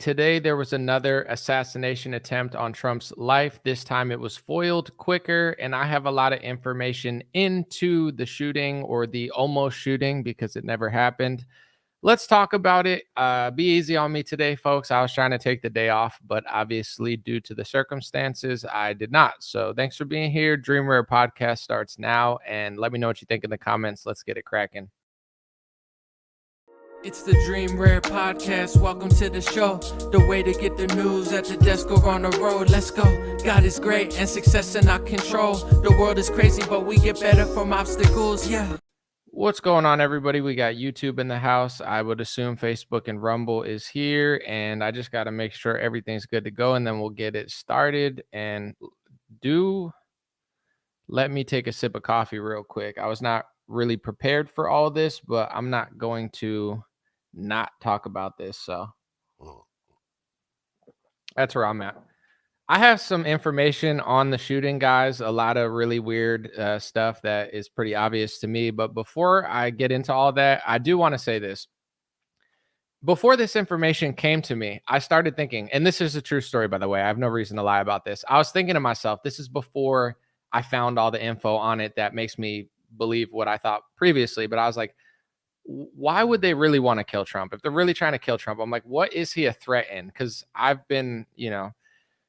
today there was another assassination attempt on Trump's life. This time it was foiled quicker, and I have a lot of information into the shooting or the almost shooting because it never happened. Let's talk about it. Be easy on me today, folks. I was trying to take the day off, but obviously, due to the circumstances, I did not. So, thanks for being here. Dream Rare podcast starts now, and let me know what you think in the comments. Let's get it cracking. It's the Dream Rare Podcast. Welcome to the show. The way to get the news at the desk or on the road. Let's go. God is great and success in our control. The world is crazy, but we get better from obstacles. Yeah. What's going on, everybody? We got YouTube in the house. I would assume Facebook and Rumble is here, and I just got to make sure everything's good to go, and then we'll get it started. And let me take a sip of coffee real quick. I was not really prepared for all of this, but I'm not going to not talk about this. So that's where I'm at. I have some information on the shooting, guys. A lot of really weird stuff that is pretty obvious to me. But before I get into all that, I do want to say this. Before this information came to me, I started thinking, and this is a true story, by the way. I have no reason to lie about this. I was thinking to myself, this is before I found all the info on it that makes me believe what I thought previously. But I was like, why would they really want to kill Trump? If they're really trying to kill Trump, I'm like, what is he a threat in? Because I've been,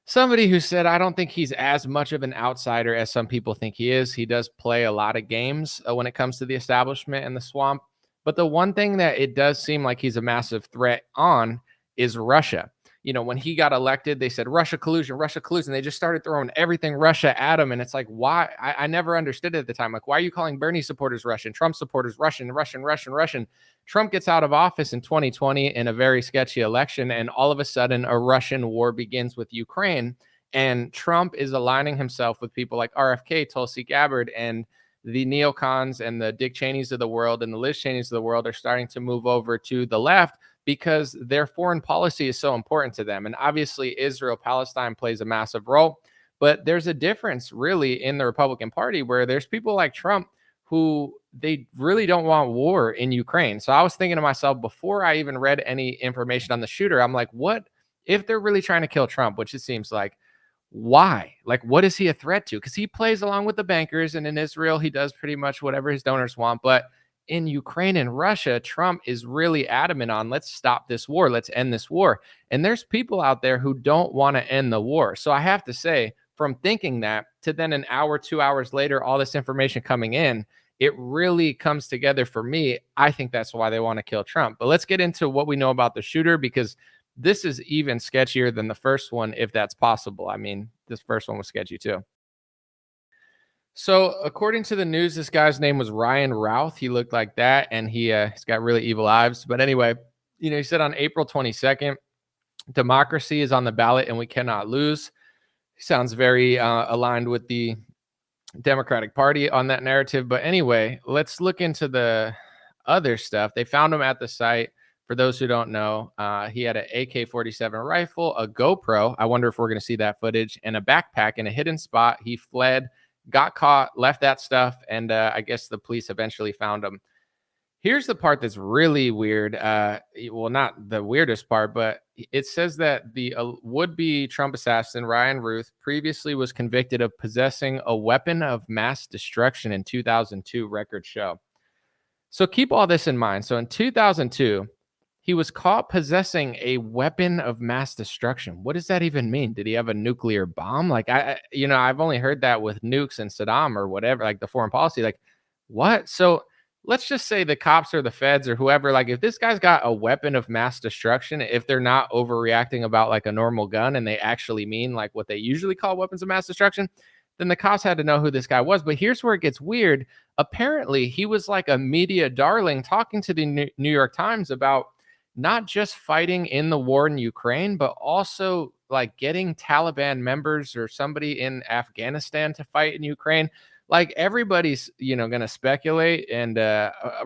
somebody who said, I don't think he's as much of an outsider as some people think he is. He does play a lot of games when it comes to the establishment and the swamp. But the one thing that it does seem like he's a massive threat on is Russia. When he got elected, they said Russia collusion. They just started throwing everything Russia at him. And it's like, why? I never understood it at the time. Like, why are you calling Bernie supporters Russian, Trump supporters Russian? Trump gets out of office in 2020 in a very sketchy election. And all of a sudden, a Russian war begins with Ukraine. And Trump is aligning himself with people like RFK, Tulsi Gabbard, and the neocons and the Dick Cheneys of the world and the Liz Cheneys of the world are starting to move over to the left, because their foreign policy is so important to them. And obviously, Israel-Palestine plays a massive role. But there's a difference really in the Republican Party where there's people like Trump who they really don't want war in Ukraine. So I was thinking to myself, before I even read any information on the shooter, I'm like, what if they're really trying to kill Trump, which it seems like, why? Like, what is he a threat to? Because he plays along with the bankers, and in Israel, he does pretty much whatever his donors want. But in Ukraine and Russia, Trump is really adamant on, let's stop this war. Let's end this war. And there's people out there who don't want to end the war. So I have to say, from thinking that to then an hour, 2 hours later, all this information coming in, it really comes together for me. I think that's why they want to kill Trump. But let's get into what we know about the shooter, because this is even sketchier than the first one, if that's possible. I mean, this first one was sketchy too. So according to the news, this guy's name was Ryan Routh. He looked like that, and he's got really evil eyes. But anyway, he said on April 22nd, democracy is on the ballot and we cannot lose. He sounds very aligned with the Democratic Party on that narrative. But anyway, let's look into the other stuff. They found him at the site. For those who don't know, he had an AK-47 rifle, a GoPro. I wonder if we're going to see that footage, and a backpack in a hidden spot. He fled, got caught, left that stuff, and I guess the police eventually found him. Here's the part that's really weird. Well, not the weirdest part, but it says that the would-be Trump assassin, Ryan Routh, previously was convicted of possessing a weapon of mass destruction in 2002, records show. So keep all this in mind. So in 2002, he was caught possessing a weapon of mass destruction. What does that even mean? Did he have a nuclear bomb? Like, I've only heard that with nukes and Saddam or whatever, like the foreign policy. Like, what? So let's just say the cops or the feds or whoever, like, if this guy's got a weapon of mass destruction, if they're not overreacting about like a normal gun and they actually mean like what they usually call weapons of mass destruction, then the cops had to know who this guy was. But here's where it gets weird. Apparently, he was like a media darling talking to the New York Times about not just fighting in the war in Ukraine, but also like getting Taliban members or somebody in Afghanistan to fight in Ukraine. Like, everybody's, going to speculate, and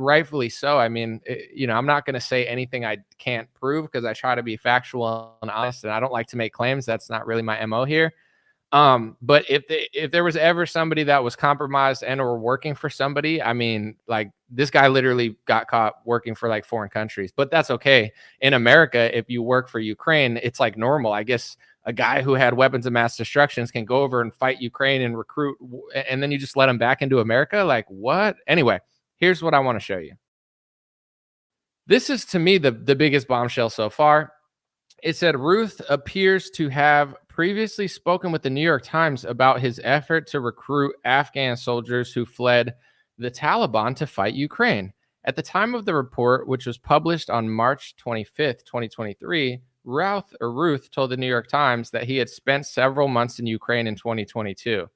rightfully so. I mean, I'm not going to say anything I can't prove, because I try to be factual and honest, and I don't like to make claims. That's not really my MO here. But if there was ever somebody that was compromised and or working for somebody, I mean, like this guy literally got caught working for like foreign countries, but that's okay. In America, if you work for Ukraine, it's like normal. I guess a guy who had weapons of mass destruction can go over and fight Ukraine and recruit, and then you just let him back into America. Like what? Anyway, here's what I want to show you. This is to me the biggest bombshell so far. It said Ruth appears to have previously spoken with the New York Times about his effort to recruit Afghan soldiers who fled the Taliban to fight Ukraine. At the time of the report, which was published on March 25th, 2023, Ruth told the New York Times that he had spent several months in Ukraine in 2022.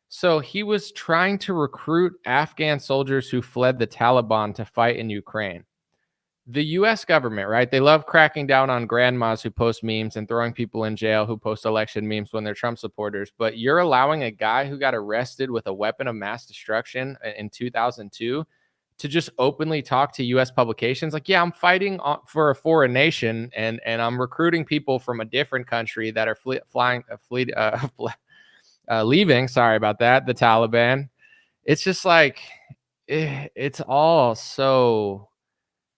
So he was trying to recruit Afghan soldiers who fled the Taliban to fight in Ukraine. The US government, right? They love cracking down on grandmas who post memes and throwing people in jail who post election memes when they're Trump supporters. But you're allowing a guy who got arrested with a weapon of mass destruction in 2002 to just openly talk to US publications like, yeah, I'm fighting for a foreign nation and I'm recruiting people from a different country that are leaving. Sorry about that. The Taliban. It's just like, it's all so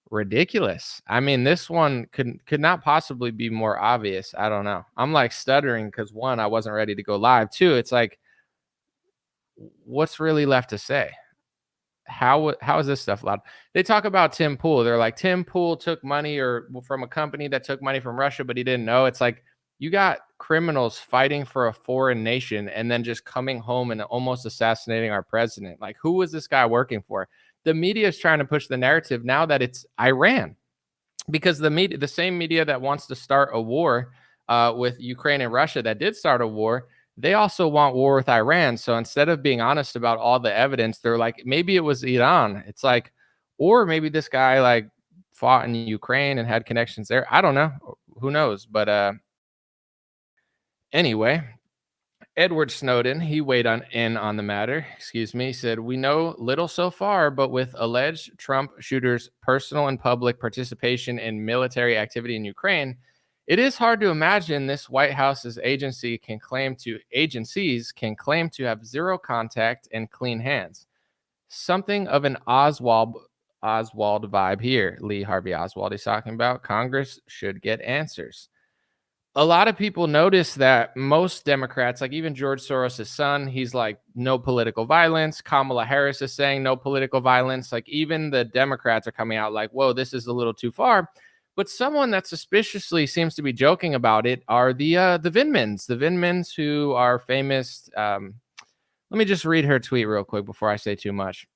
ridiculous. I mean, this one could not possibly be more obvious. I don't know. I'm like stuttering because one, I wasn't ready to go live. Two, it's like, what's really left to say? How is this stuff allowed? They talk about Tim Pool. They're like, Tim Pool took money or from a company that took money from Russia, but he didn't know. It's like you got criminals fighting for a foreign nation and then just coming home and almost assassinating our president. Like, who was this guy working for? The media is trying to push the narrative now that it's Iran, because the same media that wants to start a war with Ukraine and Russia that did start a war, they also want war with Iran. So instead of being honest about all the evidence, they're like, maybe it was Iran. It's like, or maybe this guy like fought in Ukraine and had connections there. I don't know. Who knows? But anyway, Edward Snowden, he weighed in on the matter. Excuse me. He said, we know little so far, but with alleged Trump shooters' personal and public participation in military activity in Ukraine, it is hard to imagine this White House's agencies can claim to have zero contact and clean hands. Something of an Oswald vibe here. Lee Harvey Oswald is talking about. Congress should get answers. A lot of people notice that most Democrats, like even George Soros' son, he's like, no political violence. Kamala Harris is saying no political violence. Like even the Democrats are coming out like, whoa, this is a little too far. But someone that suspiciously seems to be joking about it are the Vinmans who are famous. Let me just read her tweet real quick before I say too much.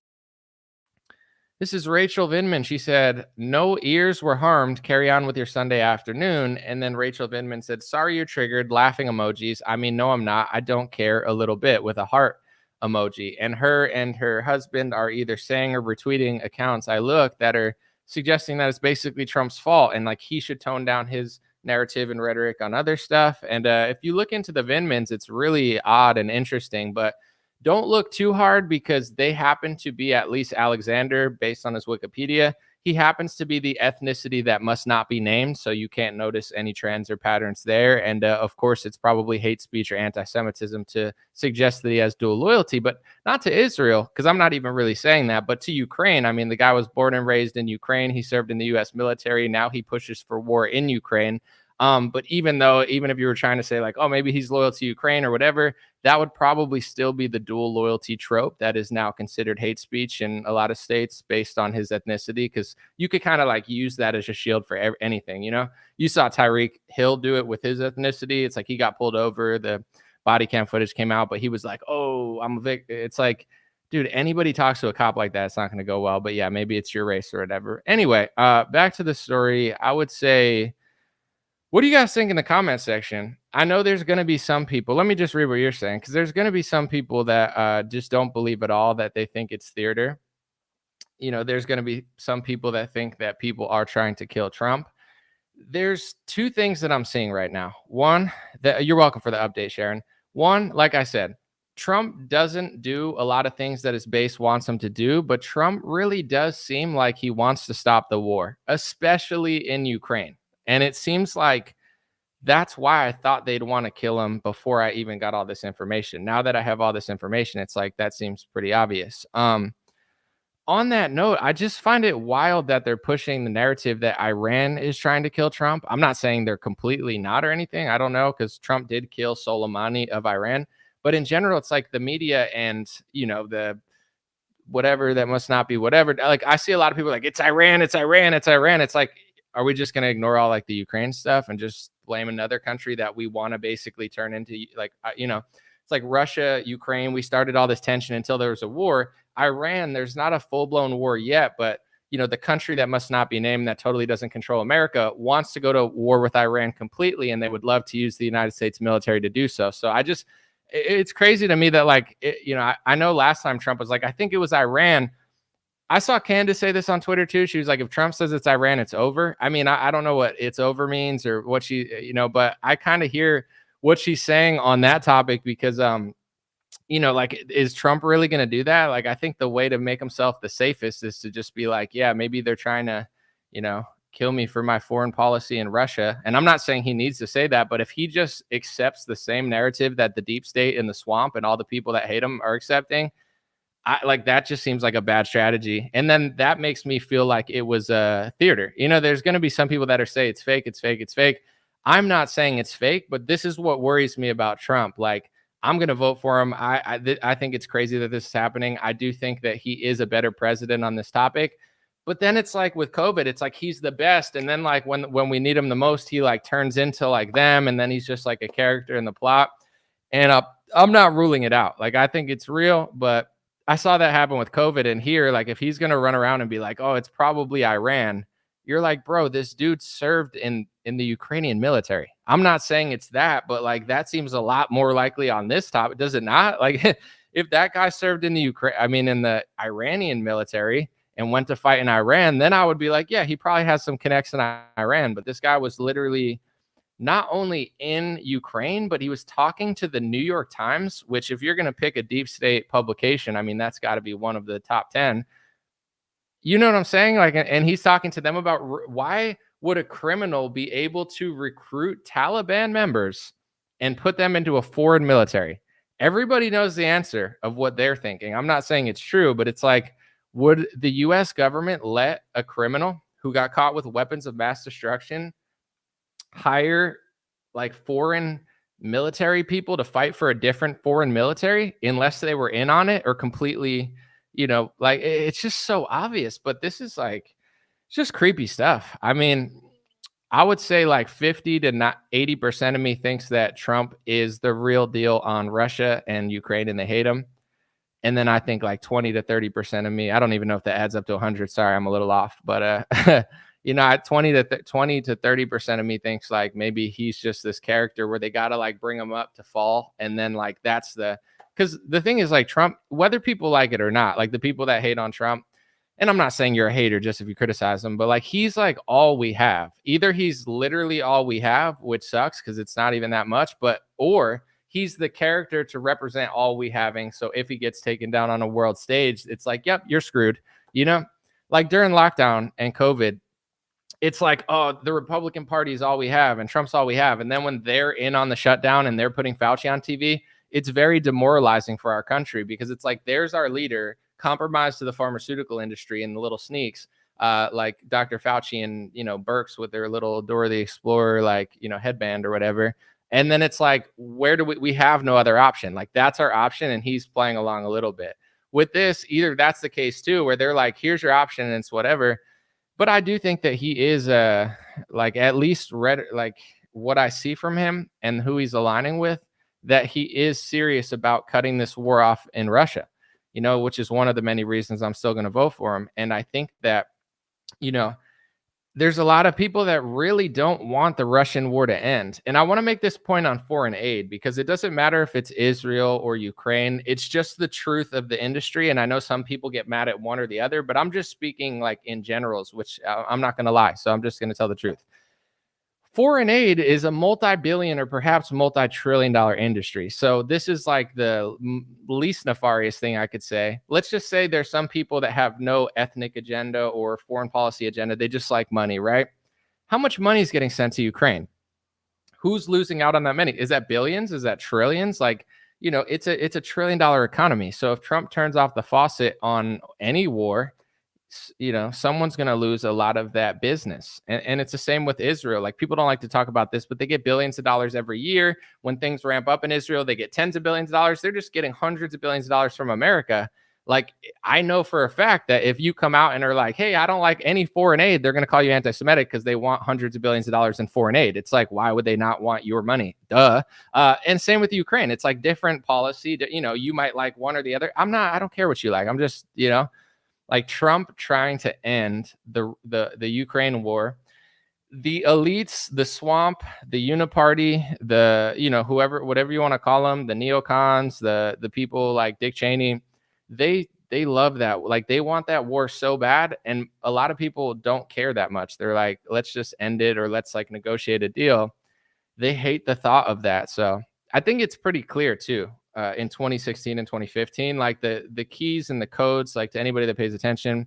This is Rachel Vinman. She said, no ears were harmed. Carry on with your Sunday afternoon. And then Rachel Vinman said, sorry you're triggered. Laughing emojis. I mean, no, I'm not. I don't care a little bit with a heart emoji. And her husband are either saying or retweeting accounts I look that are suggesting that it's basically Trump's fault and like he should tone down his narrative and rhetoric on other stuff. And if you look into the Vinmans, it's really odd and interesting, but don't look too hard because they happen to be, at least Alexander, based on his Wikipedia, he happens to be the ethnicity that must not be named. So you can't notice any trends or patterns there. And of course, it's probably hate speech or anti-Semitism to suggest that he has dual loyalty, but not to Israel, because I'm not even really saying that, but to Ukraine. I mean, the guy was born and raised in Ukraine. He served in the US military. Now he pushes for war in Ukraine. But even if you were trying to say like, oh, maybe he's loyal to Ukraine or whatever, that would probably still be the dual loyalty trope that is now considered hate speech in a lot of states based on his ethnicity, because you could kind of like use that as a shield for anything. You know, you saw Tyreek Hill do it with his ethnicity. It's like he got pulled over. The body cam footage came out, but he was like, oh, I'm a victim. It's like, dude, anybody talks to a cop like that, it's not going to go well. But yeah, maybe it's your race or whatever. Anyway, back to the story. I would say, what do you guys think in the comment section? I know there's going to be some people. Let me just read what you're saying, because there's going to be some people that just don't believe at all, that they think it's theater. You know, there's going to be some people that think that people are trying to kill Trump. There's two things that I'm seeing right now. One, that you're welcome for the update, Sharon. One, like I said, Trump doesn't do a lot of things that his base wants him to do, but Trump really does seem like he wants to stop the war, especially in Ukraine. And it seems like That's why I thought they'd want to kill him before I even got all this information. Now that I have all this information, it's like that seems pretty obvious. On that note, I just find it wild that they're pushing the narrative that Iran is trying to kill Trump. I'm not saying they're completely not or anything. I don't know, because Trump did kill Soleimani of Iran. But in general, it's like the media and, the whatever that must not be whatever. Like, I see a lot of people like, it's Iran, it's Iran, it's Iran. It's like, are we just going to ignore all like the Ukraine stuff and just blame another country that we want to basically turn into like, it's like Russia, Ukraine. We started all this tension until there was a war. Iran, there's not a full blown war yet, but the country that must not be named that totally doesn't control America wants to go to war with Iran completely, and they would love to use the United States military to do so. So it's crazy to me that I know last time Trump was like, I think it was Iran. I saw Candace say this on Twitter too. She was like, if Trump says it's Iran, it's over. I mean, I don't know what it's over means or what she, but I kind of hear what she's saying on that topic because, like, is Trump really going to do that? Like, I think the way to make himself the safest is to just be like, yeah, maybe they're trying to, kill me for my foreign policy in Russia. And I'm not saying he needs to say that, but if he just accepts the same narrative that the deep state in the swamp and all the people that hate him are accepting, that just seems like a bad strategy. And then that makes me feel like it was a theater. There's going to be some people that are say it's fake, it's fake, it's fake. I'm not saying it's fake, but this is what worries me about Trump. Like, I'm going to vote for him. I think it's crazy that this is happening. I do think that he is a better president on this topic. But then it's like with COVID, it's like he's the best. And then like when we need him the most, he like turns into like them. And then he's just like a character in the plot. And I'm not ruling it out. Like, I think it's real, but I saw that happen with COVID. And here, like, if he's going to run around and be like, oh, it's probably Iran, you're like, bro, this dude served in the Ukrainian military. I'm not saying it's that, but like, that seems a lot more likely on this topic. Does it not? Like, if that guy served in in the Iranian military and went to fight in Iran, then I would be like, yeah, he probably has some connects in Iran. But this guy was literally not only in Ukraine, but he was talking to the New York Times, which if you're going to pick a deep state publication, I mean, that's got to be one of the top 10. You know what I'm saying? Like, and he's talking to them about why would a criminal be able to recruit Taliban members and put them into a foreign military? Everybody knows the answer of what they're thinking. I'm not saying it's true, but it's like, would the US government let a criminal who got caught with weapons of mass destruction hire like foreign military people to fight for a different foreign military unless they were in on it or completely, like, it's just so obvious. But this is like, it's just creepy stuff. I mean, I would say like 50 to not 80% of me thinks that Trump is the real deal on Russia and Ukraine and they hate him. And then I think like 20 to 30% of me, I don't even know if that adds up to 100. Sorry, I'm a little off. But, 20 to 30% of me thinks like maybe he's just this character where they got to like bring him up to fall. And then like because the thing is like Trump, whether people like it or not, like the people that hate on Trump, and I'm not saying you're a hater just if you criticize him, but like he's like all we have. Either he's literally all we have, which sucks because it's not even that much, or he's the character to represent all we having. So if he gets taken down on a world stage, it's like, yep, you're screwed. Like during lockdown and COVID, it's like, oh, the Republican Party is all we have and Trump's all we have. And then when they're in on the shutdown and they're putting Fauci on TV, it's very demoralizing for our country because it's like, there's our leader compromised to the pharmaceutical industry and the little sneaks, like Dr. Fauci and, Birx with their little Dora the Explorer, like, headband or whatever. And then it's like, where do we have no other option? Like, that's our option. And he's playing along a little bit with this. Either that's the case too, where they're like, here's your option and it's whatever. But I do think that he is like at least like what I see from him and who he's aligning with, that he is serious about cutting this war off in Russia, which is one of the many reasons I'm still going to vote for him. And I think that, there's a lot of people that really don't want the Russian war to end. And I want to make this point on foreign aid because it doesn't matter if it's Israel or Ukraine. It's just the truth of the industry. And I know some people get mad at one or the other, but I'm just speaking like in generals, which I'm not going to lie. So I'm just going to tell the truth. Foreign aid is a multi-billion or perhaps multi-trillion-dollar industry. So this is like the least nefarious thing I could say. Let's just say there's some people that have no ethnic agenda or foreign policy agenda. They just like money, right? How much money is getting sent to Ukraine? Who's losing out on that money? Is that billions? Is that trillions? Like, it's a $1 trillion economy. So if Trump turns off the faucet on any war, someone's going to lose a lot of that business. And it's the same with Israel. Like, people don't like to talk about this, but they get billions of dollars every year. When things ramp up in Israel, they get tens of billions of dollars. They're just getting hundreds of billions of dollars from America. Like, I know for a fact that if you come out and are like, hey, I don't like any foreign aid, they're going to call you anti-Semitic because they want hundreds of billions of dollars in foreign aid. It's like, why would they not want your money? Duh. And same with Ukraine. It's like different policy. You might like one or the other. I don't care what you like. I'm just, like Trump trying to end the Ukraine war. The elites, the swamp, the uniparty, whoever, whatever you want to call them, the neocons, the people like Dick Cheney, they love that. Like, they want that war so bad. And a lot of people don't care that much. They're like, let's just end it, or let's like negotiate a deal. They hate the thought of that. So I think it's pretty clear too. In 2016 and 2015, like the keys and the codes, like to anybody that pays attention,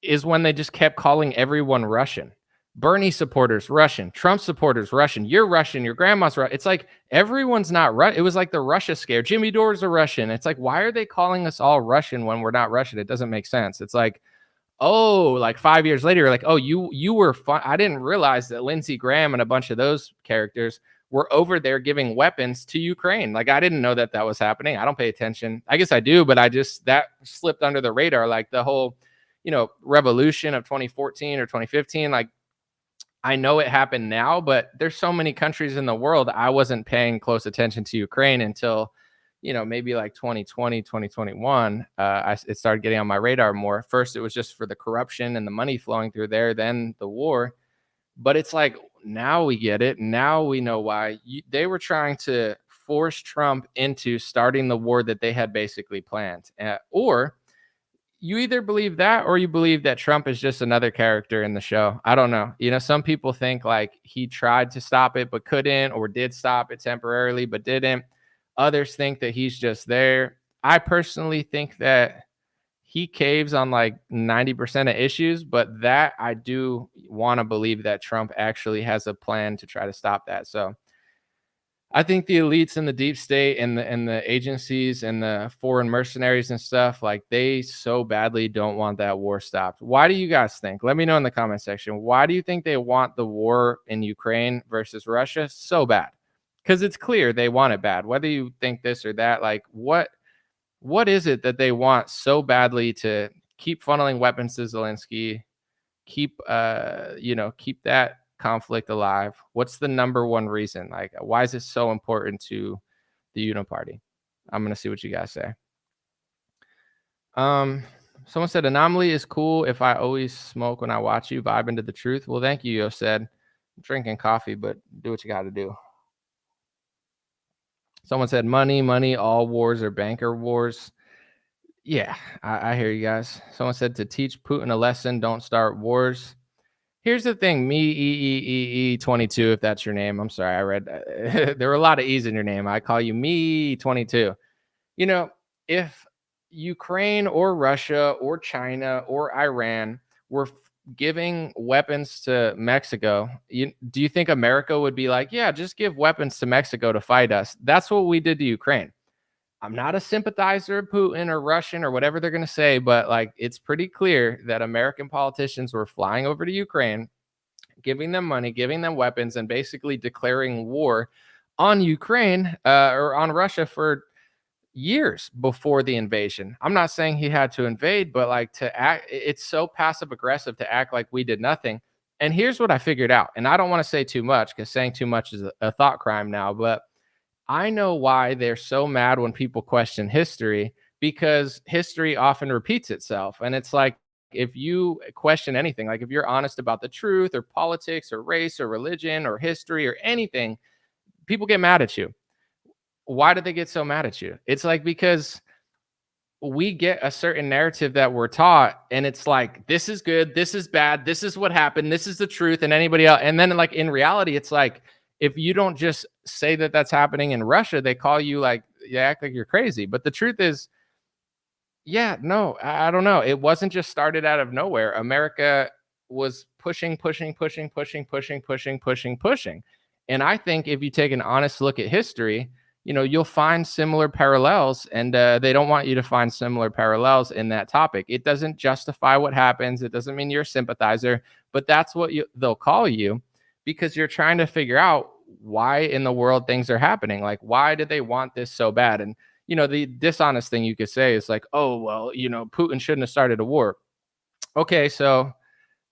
is when they just kept calling everyone Russian. Bernie supporters, Russian. Trump supporters, Russian. You're Russian. Your grandma's Russian. It's like everyone's not Russian. It was like the Russia scare. Jimmy Dore's a Russian. It's like, why are they calling us all Russian when we're not Russian? It doesn't make sense. It's like, oh, like 5 years later, you're like, oh, you were fun. I didn't realize that Lindsey Graham and a bunch of those characters were over there giving weapons to Ukraine. Like, I didn't know that was happening. I don't pay attention. I guess I do, but that slipped under the radar. Like the whole, revolution of 2014 or 2015, like, I know it happened now, but there's so many countries in the world. I wasn't paying close attention to Ukraine until, maybe like 2020, 2021. It started getting on my radar more. First, it was just for the corruption and the money flowing through there, then the war. But it's like, now we get it. Now we know why they were trying to force Trump into starting the war that they had basically planned. Or you either believe that, or you believe that Trump is just another character in the show. I don't know. Some people think like he tried to stop it but couldn't, or did stop it temporarily but didn't. Others think that he's just there. I personally think that he caves on like 90% of issues, but that I do want to believe that Trump actually has a plan to try to stop that. So I think the elites and the deep state and the agencies and the foreign mercenaries and stuff, like, they so badly don't want that war stopped. Why do you guys think? Let me know in the comment section. Why do you think they want the war in Ukraine versus Russia so bad? Because it's clear they want it bad. Whether you think this or that, like, what is it that they want so badly to keep funneling weapons to Zelensky, keep that conflict alive? What's the number one reason? Like, why is it so important to the Uniparty? I'm gonna see what you guys say. Someone said Anomaly is cool if I always smoke when I watch you, vibe into the truth. Well, thank you. Yo said, I'm drinking coffee, but do what you got to do. Someone said money, all wars are banker wars. Yeah, I hear you guys. Someone said to teach Putin a lesson, don't start wars. Here's the thing, me 22, if that's your name. I'm sorry, I read there were a lot of E's in your name. I call you me 22. If Ukraine or Russia or China or Iran were giving weapons to Mexico, do you think America would be like, yeah, just give weapons to Mexico to fight us? That's what we did to Ukraine. I'm not a sympathizer of Putin or Russian or whatever they're going to say, but like, it's pretty clear that American politicians were flying over to Ukraine, giving them money, giving them weapons, and basically declaring war on Ukraine or on Russia for years before the invasion. I'm not saying he had to invade, but like, to act, it's so passive aggressive to act like we did nothing. And here's what I figured out. And I don't want to say too much because saying too much is a thought crime now, but I know why they're so mad when people question history, because history often repeats itself. And it's like, if you question anything, like if you're honest about the truth or politics or race or religion or history or anything, people get mad at you. Why do they get so mad at you? It's like, because we get a certain narrative that we're taught, and it's like, this is good, this is bad, this is what happened, this is the truth, and anybody else. And then like in reality, it's like, if you don't just say that that's happening in Russia, they call you like, you act like you're crazy. But the truth is, yeah, no, I don't know. It wasn't just started out of nowhere. America was pushing. And I think if you take an honest look at history, you'll find similar parallels, and they don't want you to find similar parallels in that topic. It doesn't justify what happens. It doesn't mean you're a sympathizer, but that's what they'll call you, because you're trying to figure out why in the world things are happening. Like, why did they want this so bad? And, the dishonest thing you could say is like, oh, well, Putin shouldn't have started a war. Okay, so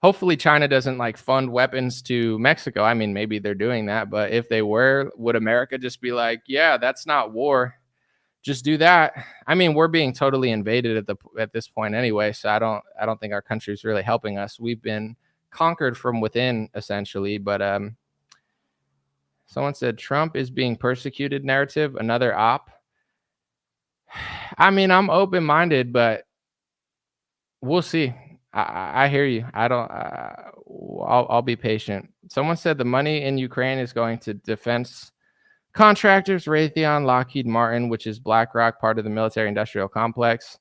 hopefully China doesn't like fund weapons to Mexico. I mean, maybe they're doing that, but if they were, would America just be like, yeah, that's not war, just do that? I mean, we're being totally invaded at this point anyway, so I don't think our country's really helping us. We've been conquered from within, essentially. But someone said Trump is being persecuted narrative, another op. I mean, I'm open-minded, but we'll see. I hear you. I'll be patient. Someone said the money in Ukraine is going to defense contractors, Raytheon, Lockheed Martin, which is BlackRock, part of the military industrial complex.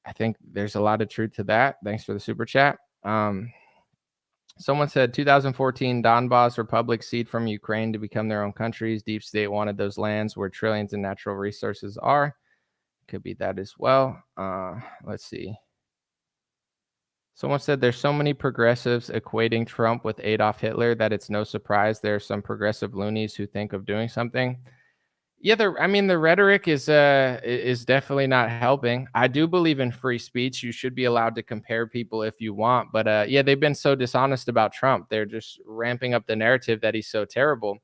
I think there's a lot of truth to that. Thanks for the super chat. Someone said 2014 Donbas Republic cede from Ukraine to become their own countries. Deep state wanted those lands where trillions in natural resources are. Could be that as well. Let's see. Someone said there's so many progressives equating Trump with Adolf Hitler that it's no surprise there are some progressive loonies who think of doing something. Yeah, the rhetoric is definitely not helping. I do believe in free speech. You should be allowed to compare people if you want. But yeah, they've been so dishonest about Trump. They're just ramping up the narrative that he's so terrible.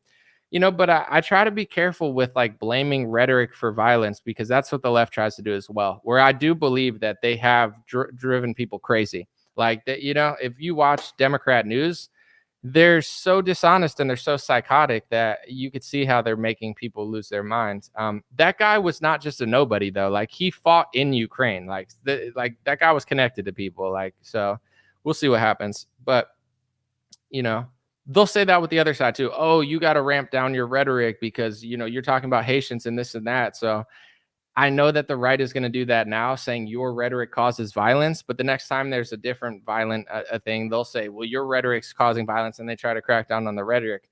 But I try to be careful with like blaming rhetoric for violence, because that's what the left tries to do as well, where I do believe that they have driven people crazy. Like that, if you watch Democrat news, they're so dishonest and they're so psychotic that you could see how they're making people lose their minds. That guy was not just a nobody though. Like, he fought in Ukraine. Like that guy was connected to people. Like, so we'll see what happens. But they'll say that with the other side too. Oh, you got to ramp down your rhetoric because you're talking about Haitians and this and that. So I know that the right is going to do that now, saying your rhetoric causes violence. But the next time there's a different violent thing, they'll say, well, your rhetoric's causing violence, and they try to crack down on the rhetoric.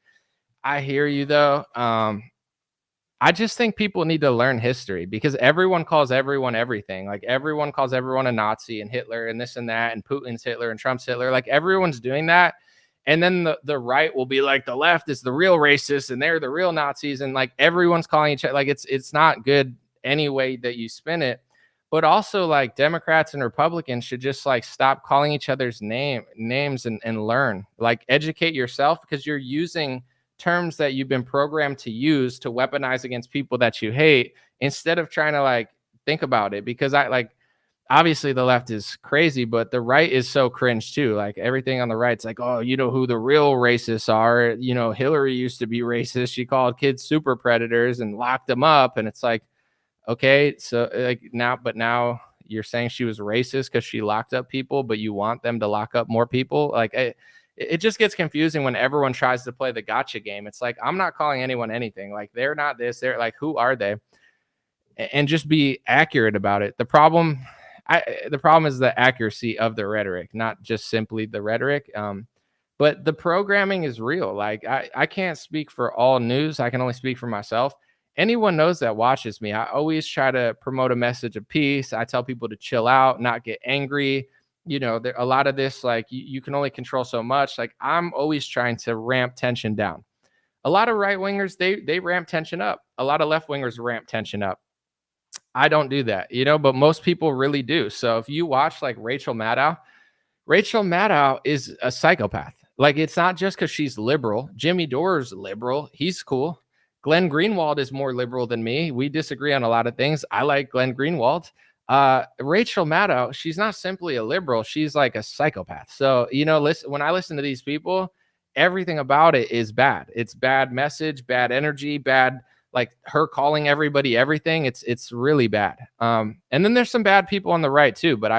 I hear you, though. I just think people need to learn history, because everyone calls everyone everything. Like, everyone calls everyone a Nazi and Hitler and this and that, and Putin's Hitler and Trump's Hitler. Like, everyone's doing that. And then the right will be like, the left is the real racist and they're the real Nazis. And like, everyone's calling each other. Like, it's not good any way that you spin it. But also, like, Democrats and Republicans should just like stop calling each other's names and learn. Like, educate yourself, because you're using terms that you've been programmed to use to weaponize against people that you hate, instead of trying to like think about it. Because obviously the left is crazy, but the right is so cringe too. Like, everything on the right's like, oh, you know who the real racists are? Hillary used to be racist. She called kids super predators and locked them up. And it's like, okay, so like now you're saying she was racist because she locked up people, but you want them to lock up more people. Like, it just gets confusing when everyone tries to play the gotcha game. It's like, I'm not calling anyone anything. Like, they're not this, they're like, who are they? And just be accurate about it. The problem is the accuracy of the rhetoric, not just simply the rhetoric. But the programming is real. Like, I can't speak for all news. I can only speak for myself. Anyone knows that watches me, I always try to promote a message of peace. I tell people to chill out, not get angry. A lot of this, like, you can only control so much. Like, I'm always trying to ramp tension down. A lot of right wingers, they ramp tension up. A lot of left wingers ramp tension up. I don't do that, but most people really do. So if you watch like Rachel Maddow is a psychopath. Like, it's not just because she's liberal. Jimmy Dore's liberal. He's cool. Glenn Greenwald is more liberal than me. We disagree on a lot of things. I like Glenn Greenwald. Rachel Maddow, she's not simply a liberal. She's like a psychopath. So, when I listen to these people, everything about it is bad. It's bad message, bad energy, bad, like, her calling everybody everything. It's really bad. And then there's some bad people on the right too. But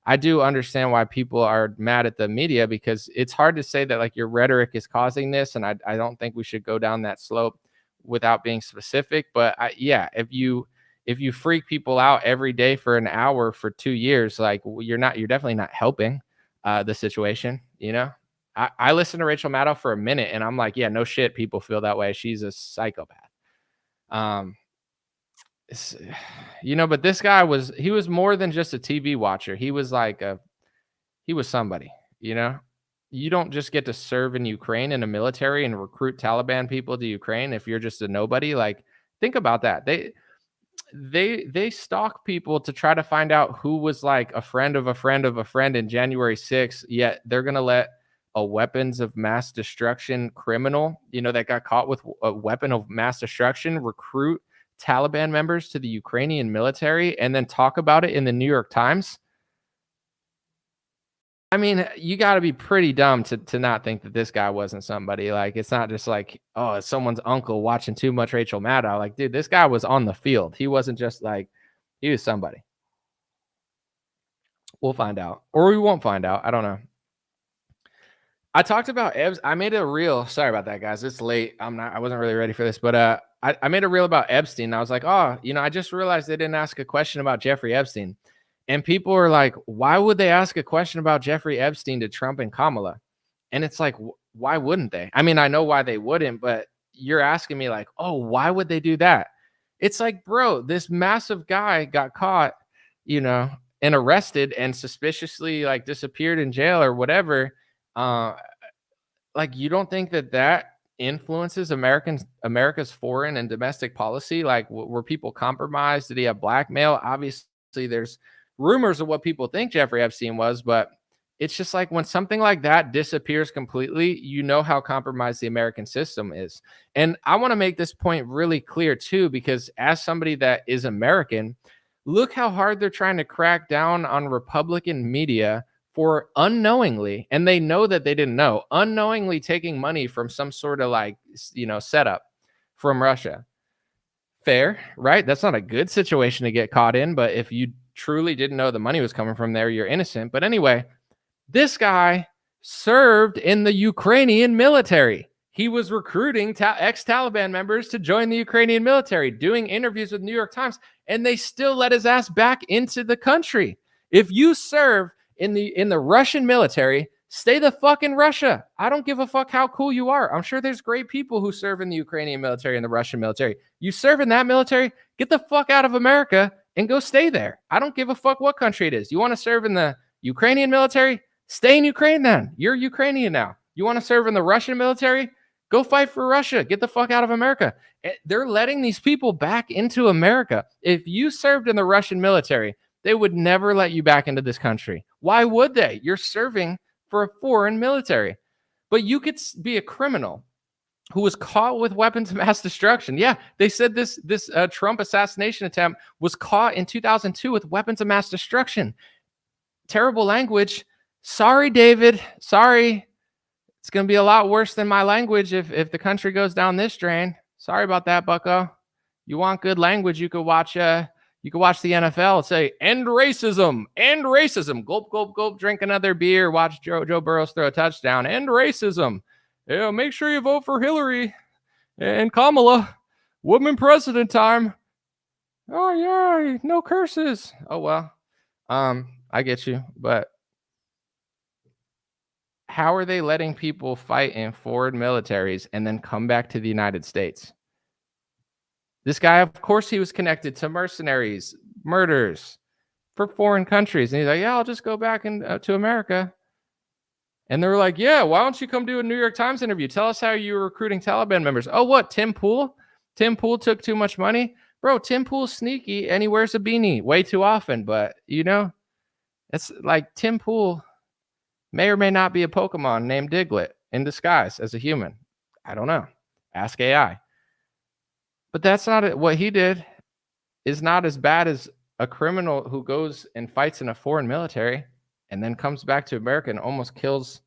I do understand why people are mad at the media, because it's hard to say that like your rhetoric is causing this. And I don't think we should go down that slope without being specific. But if you freak people out every day for an hour for 2 years, like, you're definitely not helping the situation. you know? I listened to Rachel Maddow for a minute and I'm like, yeah, no shit, people feel that way. She's a psychopath. Um, it's- but this guy he was more than just a TV watcher. He was like he was somebody, you know? You don't just get to serve in Ukraine in the military and recruit Taliban people to Ukraine if you're just a nobody. Like, think about that. They stalk people to try to find out who was like a friend of a friend of a friend in January 6th, yet they're going to let a weapons of mass destruction criminal, that got caught with a weapon of mass destruction, recruit Taliban members to the Ukrainian military and then talk about it in the New York Times. I mean, you got to be pretty dumb to not think that this guy wasn't somebody. Like, it's not just like, oh, it's someone's uncle watching too much Rachel Maddow. Like, dude, this guy was on the field. He wasn't just like, he was somebody. We'll find out, or we won't find out. I don't know. I talked about Ebs. I made a reel. Sorry about that, guys. It's late. I wasn't really ready for this, but I made a reel about Epstein. I was like, oh, I just realized they didn't ask a question about Jeffrey Epstein. And people are like, why would they ask a question about Jeffrey Epstein to Trump and Kamala? And it's like, why wouldn't they? I mean, I know why they wouldn't, but you're asking me like, oh, why would they do that? It's like, bro, this massive guy got caught, and arrested and suspiciously like disappeared in jail or whatever. Like, you don't think that influences America's foreign and domestic policy? Like, were people compromised? Did he have blackmail? Obviously, there's rumors of what people think Jeffrey Epstein was, but it's just like when something like that disappears completely, how compromised the American system is. And I want to make this point really clear too, because as somebody that is American, look how hard they're trying to crack down on Republican media for unknowingly, and they know that they didn't know, unknowingly taking money from some sort of like, setup from Russia. Fair, right? That's not a good situation to get caught in, but if you truly didn't know the money was coming from there, you're innocent. But anyway, this guy served in the Ukrainian military. He was recruiting ex-Taliban members to join the Ukrainian military, doing interviews with New York Times, and they still let his ass back into the country. If you serve in the Russian military, stay the fuck in Russia. I don't give a fuck how cool you are. I'm sure there's great people who serve in the Ukrainian military and the Russian military. You serve in that military, get the fuck out of America and go stay there. I don't give a fuck what country it is. You want to serve in the Ukrainian military? Stay in Ukraine then. You're Ukrainian now. You want to serve in the Russian military? Go fight for Russia. Get the fuck out of America. They're letting these people back into America. If you served in the Russian military, they would never let you back into this country. Why would they? You're serving for a foreign military. But you could be a criminal who was caught with weapons of mass destruction. Yeah, they said this Trump assassination attempt was caught in 2002 with weapons of mass destruction. Terrible language. Sorry, David. Sorry. It's going to be a lot worse than my language if the country goes down this drain. Sorry about that, bucko. You want good language, you could watch the NFL and say, end racism, end racism. Gulp, gulp, gulp, drink another beer, watch Joe Burrow throw a touchdown. End racism. Yeah, make sure you vote for Hillary and Kamala. Woman president time. Oh, yeah, no curses. Oh, well. I get you, but how are they letting people fight in foreign militaries and then come back to the United States? This guy, of course, he was connected to mercenaries, murders for foreign countries. And he's like, yeah, I'll just go back to America. And they were like, yeah, why don't you come do a New York Times interview? Tell us how you were recruiting Taliban members. Oh, what? Tim Pool? Tim Pool took too much money? Bro, Tim Pool's sneaky and he wears a beanie way too often. But, it's like Tim Pool may or may not be a Pokemon named Diglett in disguise as a human. I don't know. Ask AI. But that's not it. What he did is not as bad as a criminal who goes and fights in a foreign military and then comes back to America and almost kills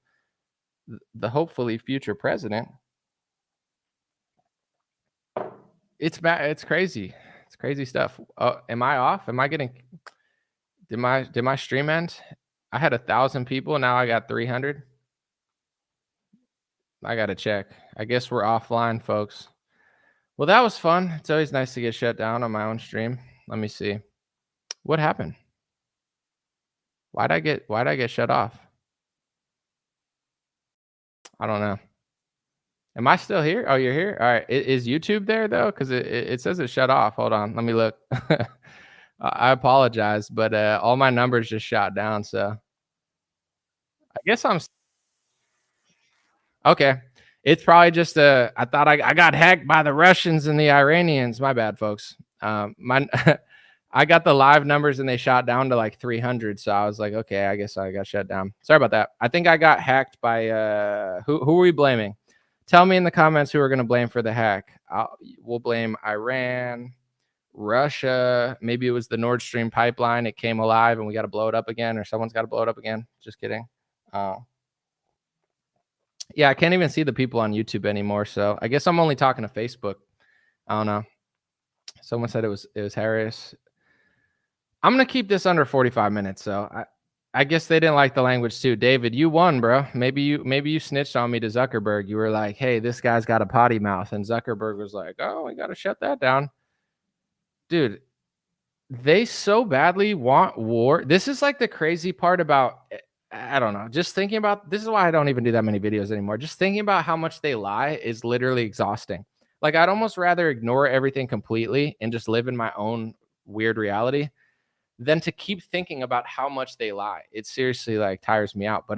the hopefully future president. It's bad. It's crazy. It's crazy stuff. Am I off? Am I getting? Did my stream end? I had 1,000 people. Now I got 300. I got to check. I guess we're offline, folks. Well, that was fun. It's always nice to get shut down on my own stream. Let me see. What happened? Why'd I get shut off? I don't know. Am I still here? Oh, you're here? All right. Is YouTube there though? Because it says it shut off. Hold on. Let me look. I apologize, but all my numbers just shot down. So I guess okay. It's probably just I thought I got hacked by the Russians and the Iranians. My bad, folks. My I got the live numbers and they shot down to like 300. So I was like, okay, I guess I got shut down. Sorry about that. I think I got hacked by who are we blaming? Tell me in the comments who we're gonna blame for the hack. We'll blame Iran, Russia. Maybe it was the Nord Stream pipeline. It came alive and we got to blow it up again, or someone's got to blow it up again. Just kidding. Yeah, I can't even see the people on YouTube anymore. So I guess I'm only talking to Facebook. I don't know. Someone said it was Harris. I'm gonna keep this under 45 minutes. So I guess they didn't like the language too. David, you won, bro. Maybe you snitched on me to Zuckerberg. You were like, hey, this guy's got a potty mouth, and Zuckerberg was like, oh, we gotta shut that down. Dude, they so badly want war. This is like the crazy part about I don't know. Just thinking about this is why I don't even do that many videos anymore. Just thinking about how much they lie is literally exhausting. Like I'd almost rather ignore everything completely and just live in my own weird reality than to keep thinking about how much they lie. It seriously like tires me out. But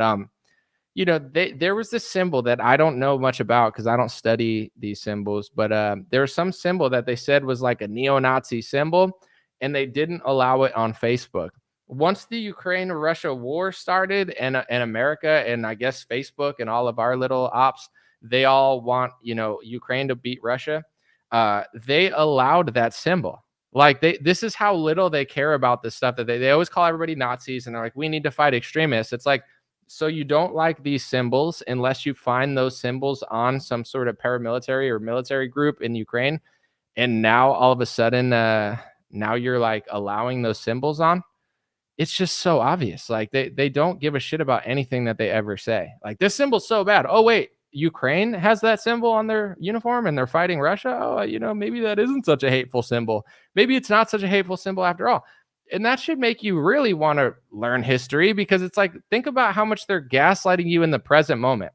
there was this symbol that I don't know much about because I don't study these symbols, but there was some symbol that they said was like a neo-Nazi symbol, and they didn't allow it on Facebook. Once the Ukraine-Russia war started, and America and I guess Facebook and all of our little ops, they all want Ukraine to beat Russia. They allowed that symbol. Like this is how little they care about this stuff that they always call everybody Nazis, and they're like, we need to fight extremists. It's like, so you don't like these symbols unless you find those symbols on some sort of paramilitary or military group in Ukraine, and now all of a sudden now you're like allowing those symbols on. It's just so obvious. Like they don't give a shit about anything that they ever say. Like this symbol's so bad. Oh wait, Ukraine has that symbol on their uniform and they're fighting Russia. Oh, maybe that isn't such a hateful symbol. Maybe it's not such a hateful symbol after all. And that should make you really want to learn history, because it's like, think about how much they're gaslighting you in the present moment.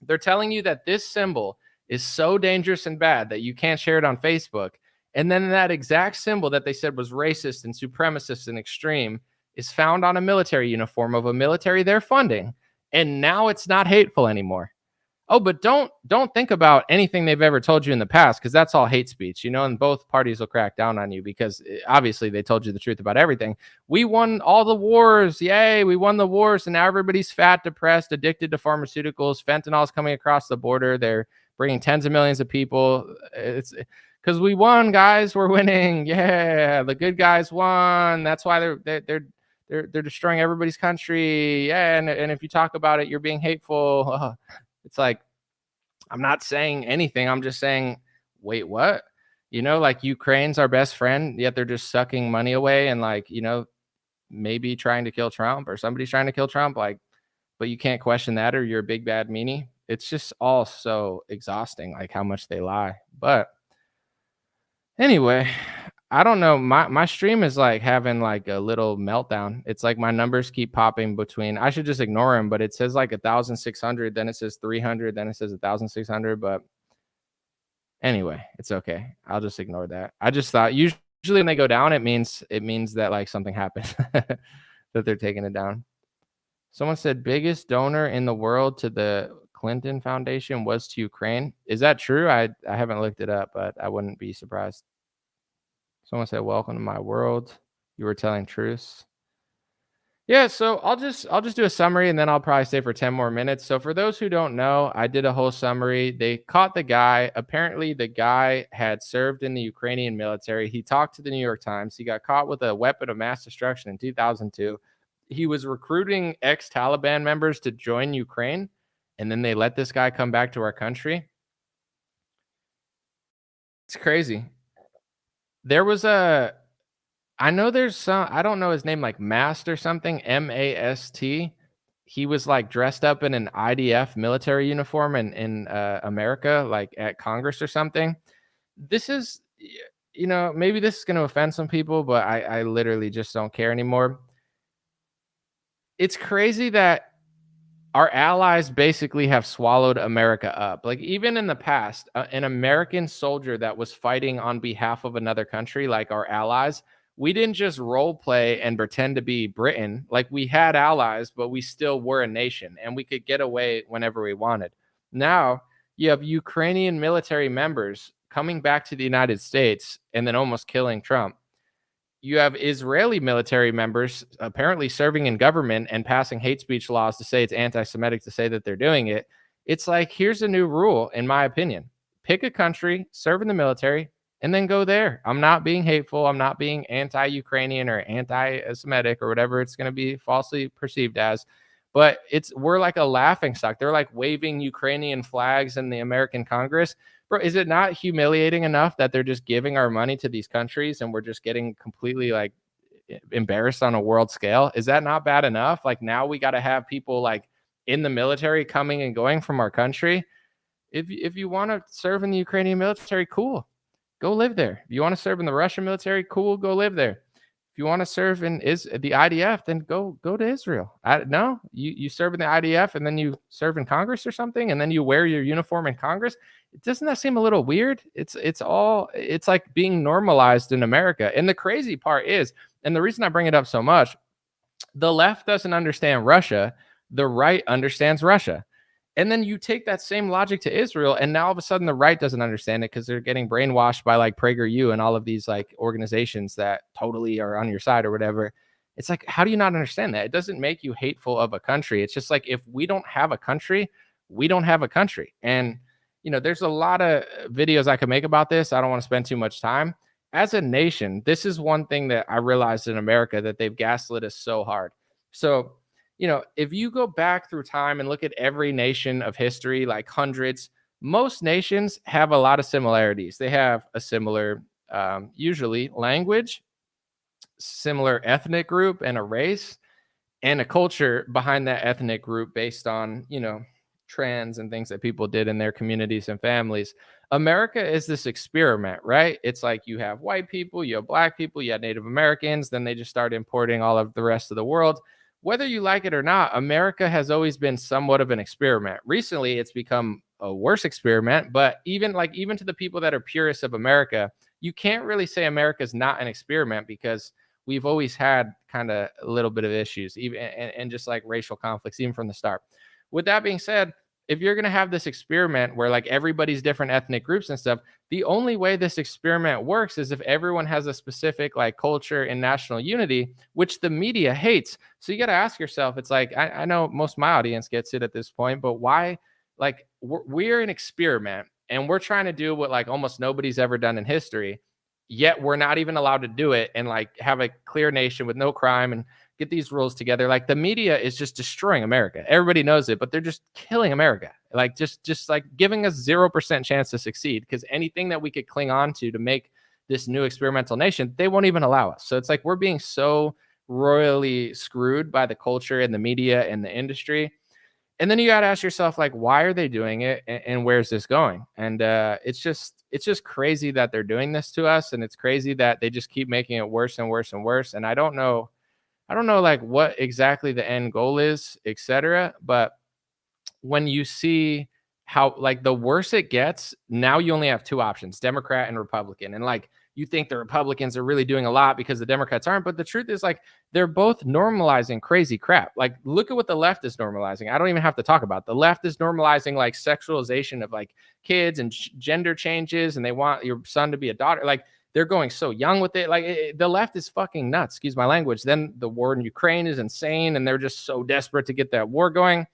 They're telling you that this symbol is so dangerous and bad that you can't share it on Facebook. And then that exact symbol that they said was racist and supremacist and extreme is found on a military uniform of a military they're funding. And now it's not hateful anymore. Oh, but don't think about anything they've ever told you in the past, because that's all hate speech, and both parties will crack down on you because obviously they told you the truth about everything. We won all the wars. Yay, we won the wars. And now everybody's fat, depressed, addicted to pharmaceuticals. Fentanyl's coming across the border. They're bringing tens of millions of people. It's because we won, guys. We're winning. Yeah, the good guys won. That's why they're destroying everybody's country. Yeah, and if you talk about it, you're being hateful. It's like, I'm not saying anything. I'm just saying, wait, what? Like Ukraine's our best friend, yet they're just sucking money away and like, maybe trying to kill Trump, or somebody's trying to kill Trump. Like, but you can't question that, or you're a big bad meanie. It's just all so exhausting, like how much they lie. But anyway, I don't know. My stream is like having like a little meltdown. It's like my numbers keep popping between. I should just ignore them, but it says like 1,600, then it says 300, then it says 1,600. But anyway, it's okay. I'll just ignore that. I just thought usually when they go down, it means that like something happened, that they're taking it down. Someone said biggest donor in the world to the Clinton Foundation was to Ukraine. Is that true? I haven't looked it up, but I wouldn't be surprised. Someone said, welcome to my world. You were telling truths. Yeah, so I'll just do a summary, and then I'll probably stay for 10 more minutes. So for those who don't know, I did a whole summary. They caught the guy. Apparently the guy had served in the Ukrainian military. He talked to the New York Times. He got caught with a weapon of mass destruction in 2002. He was recruiting ex-Taliban members to join Ukraine, and then they let this guy come back to our country. It's crazy. There was I know there's some, I don't know his name, like Mast or something, M-A-S-T. He was like dressed up in an IDF military uniform in America, like at Congress or something. This is, maybe this is going to offend some people, but I literally just don't care anymore. It's crazy that our allies basically have swallowed America up. Like even in the past, an American soldier that was fighting on behalf of another country, like our allies, we didn't just role play and pretend to be Britain. Like we had allies, but we still were a nation and we could get away whenever we wanted. Now you have Ukrainian military members coming back to the United States and then almost killing Trump. You have Israeli military members apparently serving in government and passing hate speech laws to say it's anti-Semitic to say that they're doing it. It's like, here's a new rule, in my opinion. Pick a country, serve in the military, and then go there. I'm not being hateful. I'm not being anti-Ukrainian or anti-Semitic or whatever it's going to be falsely perceived as. But we're like a laughing stock. They're like waving Ukrainian flags in the American Congress. Bro, is it not humiliating enough that they're just giving our money to these countries and we're just getting completely like embarrassed on a world scale? Is that not bad enough? Like now we got to have people like in the military coming and going from our country. If you want to serve in the Ukrainian military, cool, go live there. If you want to serve in the Russian military, cool, go live there. If you want to serve in the IDF, then go to Israel. No, you serve in the IDF and then you serve in Congress or something, and then you wear your uniform in Congress. Doesn't that seem a little weird? It's like being normalized in America. And the crazy part is, and the reason I bring it up so much, the left doesn't understand Russia, the right understands Russia. And then you take that same logic to Israel, and now all of a sudden the right doesn't understand it because they're getting brainwashed by like PragerU and all of these like organizations that totally are on your side or whatever. It's like, how do you not understand that? It doesn't make you hateful of a country. It's just like, if we don't have a country, we don't have a country. And, there's a lot of videos I could make about this. I don't want to spend too much time. As a nation, this is one thing that I realized in America, that they've gaslit us so hard. So, if you go back through time and look at every nation of history, like hundreds, most nations have a lot of similarities. They have a similar, usually language, similar ethnic group and a race, and a culture behind that ethnic group based on, trends and things that people did in their communities and families. America is this experiment, right? It's like you have white people, you have black people, you have Native Americans, then they just start importing all of the rest of the world. Whether you like it or not, America has always been somewhat of an experiment. Recently, it's become a worse experiment, but even to the people that are purists of America, you can't really say America's not an experiment, because we've always had kind of a little bit of issues, even and just like racial conflicts, even from the start. With that being said, if you're going to have this experiment where like everybody's different ethnic groups and stuff, the only way this experiment works is if everyone has a specific like culture and national unity, which the media hates. So you got to ask yourself, it's like, I know most of my audience gets it at this point, but why? Like we're an experiment and we're trying to do what like almost nobody's ever done in history, yet we're not even allowed to do it and like have a clear nation with no crime and get these rules together. Like the media is just destroying America. Everybody knows it, but they're just killing America. Like just like giving us 0% chance to succeed, because anything that we could cling on to make this new experimental nation, they won't even allow us. So it's like we're being so royally screwed by the culture and the media and the industry. And then you got to ask yourself, like, why are they doing it and where's this going? And it's just crazy that they're doing this to us. And it's crazy that they just keep making it worse and worse and worse. And I don't know like what exactly the end goal is, etc. But when you see how like the worse it gets, now you only have two options, Democrat and Republican. And like you think the Republicans are really doing a lot because the Democrats aren't. But the truth is, like, they're both normalizing crazy crap. Like, look at what the left is normalizing. I don't even have to talk about. The left is normalizing like sexualization of like kids and gender changes, and they want your son to be a daughter. Like, they're going so young with it. Like, the left is fucking nuts. Excuse my language. Then the war in Ukraine is insane, and they're just so desperate to get that war going.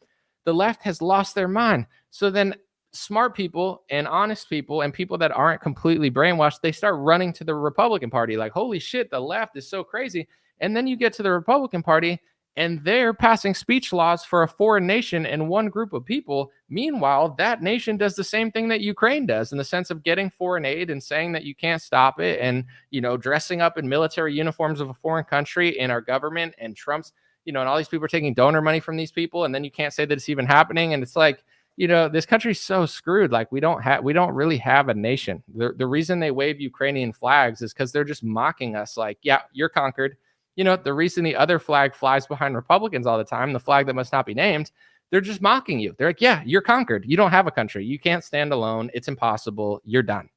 The left has lost their mind. So then smart people and honest people and people that aren't completely brainwashed, they start running to the Republican Party. Like, holy shit, the left is so crazy. And then you get to the Republican Party, and they're passing speech laws for a foreign nation and one group of people. Meanwhile, that nation does the same thing that Ukraine does, in the sense of getting foreign aid and saying that you can't stop it, and, you know, dressing up in military uniforms of a foreign country in our government, and Trump's, you know, and all these people are taking donor money from these people, and then you can't say that it's even happening. And it's like, you know, this country's so screwed. Like, we don't really have a nation. The reason they wave Ukrainian flags is because they're just mocking us. Like, yeah, you're conquered. You know, the reason the other flag flies behind Republicans all the time, the flag that must not be named, they're just mocking you. They're like, yeah, you're conquered. You don't have a country. You can't stand alone. It's impossible. You're done.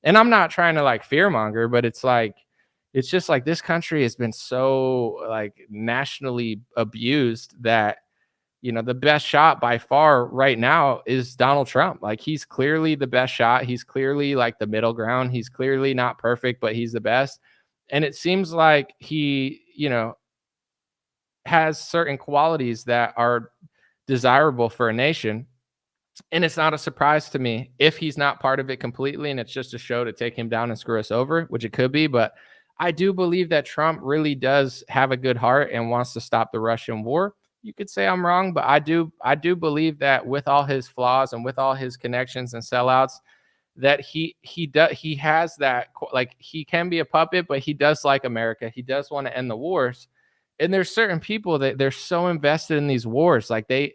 And I'm not trying to like fearmonger, but it's like, it's just like this country has been so like nationally abused that, you know, the best shot by far right now is Donald Trump. Like he's clearly the best shot. He's clearly like the middle ground. He's clearly not perfect, but he's the best. And it seems like he, you know, has certain qualities that are desirable for a nation. And it's not a surprise to me if he's not part of it completely and it's just a show to take him down and screw us over, which it could be. But I do believe that Trump really does have a good heart and wants to stop the Russian war. You could say I'm wrong, but I do believe that with all his flaws and with all his connections and sellouts, that he has that, like he can be a puppet, but he does like America. He does want to end the wars. And there's certain people that they're so invested in these wars, like they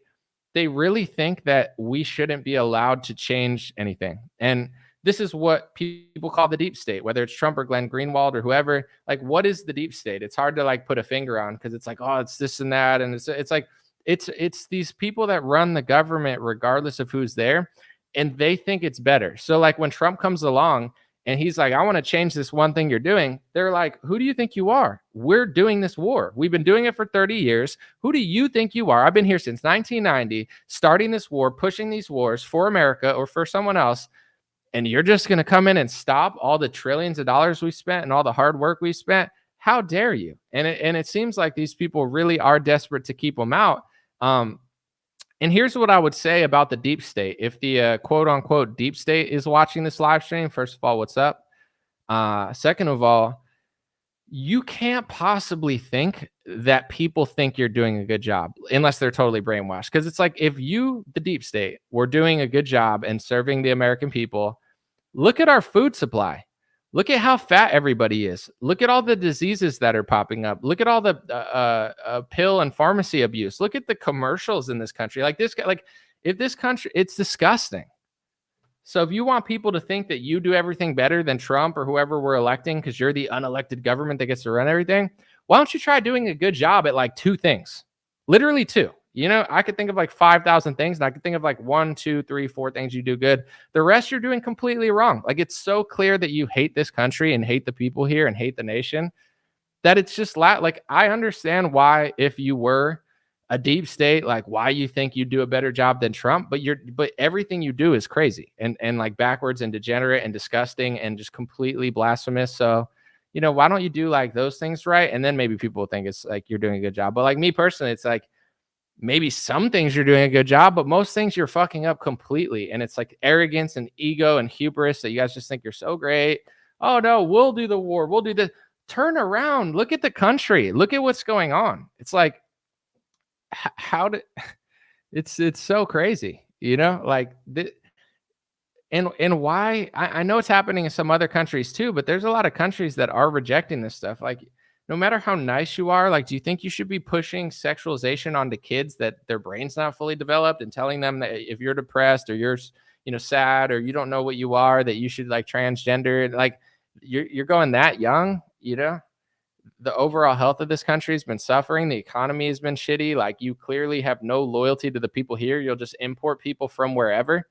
really think that we shouldn't be allowed to change anything. And this is what people call the deep state, whether it's Trump or Glenn Greenwald or whoever. Like, what is the deep state? It's hard to like put a finger on because it's like, oh, it's this and that. And it's like, it's these people that run the government regardless of who's there, and they think it's better. So like when Trump comes along and he's like, I want to change this one thing you're doing, they're like, who do you think you are? We're doing this war. We've been doing it for 30 years. Who do you think you are? I've been here since 1990, starting this war, pushing these wars for America or for someone else. And you're just going to come in and stop all the trillions of dollars we spent and all the hard work we spent. How dare you? And it seems like these people really are desperate to keep them out. And here's what I would say about the deep state. If the quote unquote deep state is watching this live stream, first of all, what's up? Second of all, you can't possibly think that people think you're doing a good job unless they're totally brainwashed. Because it's like, if you, the deep state, were doing a good job and serving the American people, look at our food supply. Look at how fat everybody is. Look at all the diseases that are popping up. Look at all the pill and pharmacy abuse. Look at the commercials in this country. Like this, like if this country, it's disgusting. So if you want people to think that you do everything better than Trump or whoever we're electing because you're the unelected government that gets to run everything, why don't you try doing a good job at like two things? Literally two. You know, I could think of like 5,000 things, and I could think of like 1, 2, 3, 4 things you do good. The rest you're doing completely wrong. Like it's so clear that you hate this country and hate the people here and hate the nation that it's just like I understand why, if you were a deep state, like why you think you do a better job than Trump, but everything you do is crazy and like backwards and degenerate and disgusting and just completely blasphemous. So, you know, why don't you do like those things right? And then maybe people will think it's like you're doing a good job. But like me personally, it's like maybe some things you're doing a good job, but most things you're fucking up completely. And it's like arrogance and ego and hubris that you guys just think you're so great. Oh no, we'll do the war. We'll do this. Turn around. Look at the country. Look at what's going on. It's like, how did it's so crazy, you know, like and why I know it's happening in some other countries too, but there's a lot of countries that are rejecting this stuff. Like no matter how nice you are, like, do you think you should be pushing sexualization onto kids that their brain's not fully developed and telling them that if you're depressed or you're, you know, sad or you don't know what you are, that you should like transgender? Like you're going that young, you know? The overall health of this country has been suffering. The economy has been shitty. Like you clearly have no loyalty to the people here. You'll just import people from wherever,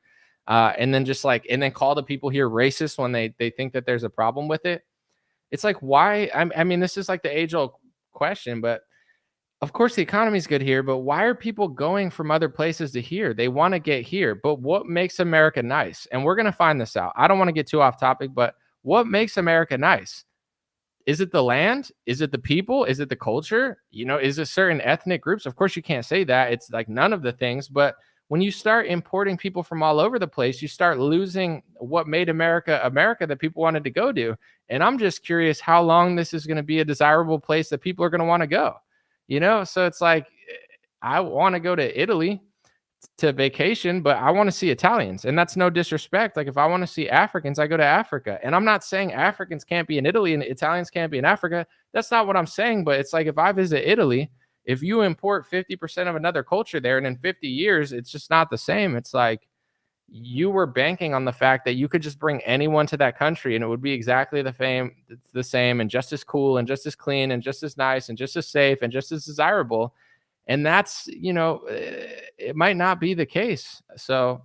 and then just like, and then call the people here racist when they think that there's a problem with it. It's like, why? I mean, this is like the age old question, but of course the economy is good here, but why are people going from other places to here? They want to get here, but what makes America nice? And we're going to find this out. I don't want to get too off topic, but what makes America nice? Is it the land? Is it the people? Is it the culture? You know, is it certain ethnic groups? Of course, you can't say that. It's like none of the things. But when you start importing people from all over the place, you start losing what made America America that people wanted to go to. And I'm just curious how long this is going to be a desirable place that people are going to want to go. You know, so it's like, I want to go to Italy to vacation, but I want to see Italians. And that's no disrespect. Like if I want to see Africans, I go to Africa. And I'm not saying Africans can't be in Italy and Italians can't be in Africa. That's not what I'm saying. But it's like, if I visit Italy, if you import 50% of another culture there, and in 50 years, it's just not the same. It's like you were banking on the fact that you could just bring anyone to that country and it would be exactly the same and just as cool and just as clean and just as nice and just as safe and just as desirable. And that's, it might not be the case. So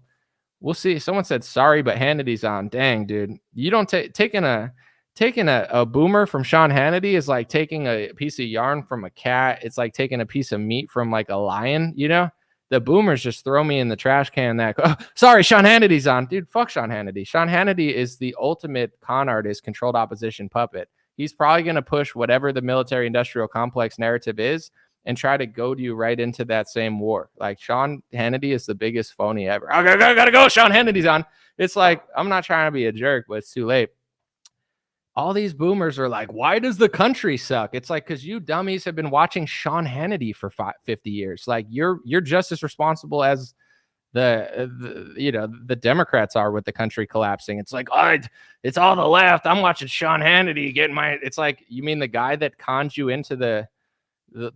we'll see. Someone said sorry, but Hannity's on. Dang, dude. You don't taking a boomer from Sean Hannity is like taking a piece of yarn from a cat. It's like taking a piece of meat from like a lion, The boomers just throw me in the trash can that sorry, Sean Hannity's on. Dude, fuck Sean Hannity. Sean Hannity is the ultimate con artist, controlled opposition puppet. He's probably going to push whatever the military industrial complex narrative is and try to goad you right into that same war. Like Sean Hannity is the biggest phony ever. I gotta go. Sean Hannity's on. It's like, I'm not trying to be a jerk, but it's too late. All these boomers are like, why does the country suck? It's like, because you dummies have been watching Sean Hannity for 50 years. Like you're just as responsible as the Democrats are with the country collapsing. It's like, it's all the left. I'm watching Sean Hannity getting it's like, you mean the guy that conned you into the